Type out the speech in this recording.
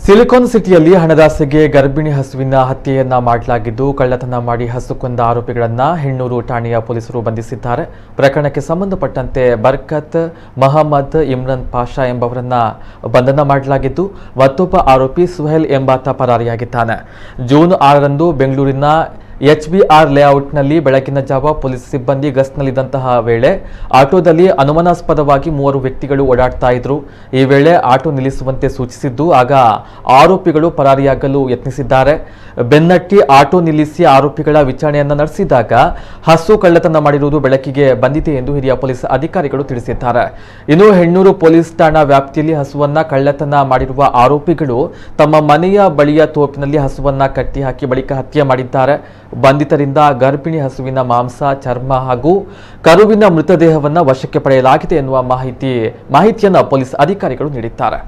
Silicon ಸಿಟಿಯಲ್ಲಿ ಹಣದಾಸೆಗೆ ಗರ್ಭಿಣಿ ಹಸುವಿನ ಹತ್ಯೆಯನ್ನ ಮಾಡಲಾಗಿದ್ದು ಕಳ್ಳತನ ಮಾಡಿ ಹಸು ಕೊಂದ ಆರೋಪಿಗಳನ್ನ ಹೆಣ್ಣೂರು ಠಾಣೆಯ ಪೊಲೀಸರು ಬಂಧಿಸಿದ್ದಾರೆ. ಪ್ರಕರಣಕ್ಕೆ ಸಂಬಂಧಪಟ್ಟಂತೆ ಬರ್ಕತ್ ಮಹಮ್ಮದ್ ಇಮ್ರಾನ್ ಪಾಷಾ ಎಂಬವರನ್ನ ಬಂಧನ ಮಾಡಲಾಗಿದ್ದು ಮತ್ತೊಬ್ಬ ಆರೋಪಿ ಸುಹೇಲ್ ಎಂಬಾತ ಪರಾರಿಯಾಗಿದ್ದಾನೆ. ಜೂನ್ 6ರಂದು ಬೆಂಗಳೂರಿನ HBR ಲೇಔಟ್ನಲ್ಲಿ ಬೆಳಗಿನ ಜಾವ ಪೊಲೀಸ್ ಸಿಬ್ಬಂದಿ ಗಸ್ತಿನಲ್ಲಿದ್ದಂತಹ ವೇಳೆ ಆಟೋದಲ್ಲಿ ಅನುಮಾನಾಸ್ಪದವಾಗಿ 3 ವ್ಯಕ್ತಿಗಳು ಓಡಾಡ್ತಾ ಇದ್ರು. ಈ ವೇಳೆ ಆಟೋ ನಿಲ್ಲಿಸುವಂತೆ ಸೂಚಿಸಿದ್ದು ಆಗ ಆರೋಪಿಗಳು ಪರಾರಿಯಾಗಲು ಯತ್ನಿಸಿದ್ದಾರೆ. ಬೆನ್ನಟ್ಟಿ ಆಟೋ ನಿಲ್ಲಿಸಿ ಆರೋಪಿಗಳ ವಿಚಾರಣೆಯನ್ನ ನಡೆಸಿದಾಗ ಹಸು ಕಳ್ಳತನ ಮಾಡಿರುವುದು ಬೆಳಕಿಗೆ ಬಂದಿದೆ ಎಂದು ಹಿರಿಯ ಪೊಲೀಸ್ ಅಧಿಕಾರಿಗಳು ತಿಳಿಸಿದ್ದಾರೆ. ಇನ್ನು ಹೆಣ್ಣೂರು ಪೊಲೀಸ್ ಠಾಣಾ ವ್ಯಾಪ್ತಿಯಲ್ಲಿ ಹಸುವನ್ನ ಕಳ್ಳತನ ಮಾಡಿರುವ ಆರೋಪಿಗಳು ತಮ್ಮ ಮನೆಯ ಬಳಿಯ ತೋಪಿನಲ್ಲಿ ಹಸುವನ್ನ ಕಟ್ಟಿ ಹಾಕಿ ಬಳಿಕ ಹತ್ಯೆ ಮಾಡಿದ್ದಾರೆ. ಬಂಧಿತರಿಂದ ಗರ್ಭಿಣಿ ಹಸುವಿನ ಮಾಂಸ, ಚರ್ಮ ಹಾಗೂ ಕರುವಿನ ಮೃತದೇಹವನ್ನು ವಶಕ್ಕೆ ಪಡೆಯಲಾಗಿದೆ ಎನ್ನುವ ಮಾಹಿತಿಯನ್ನು ಪೊಲೀಸ್ ಅಧಿಕಾರಿಗಳು ನೀಡಿದ್ದಾರೆ.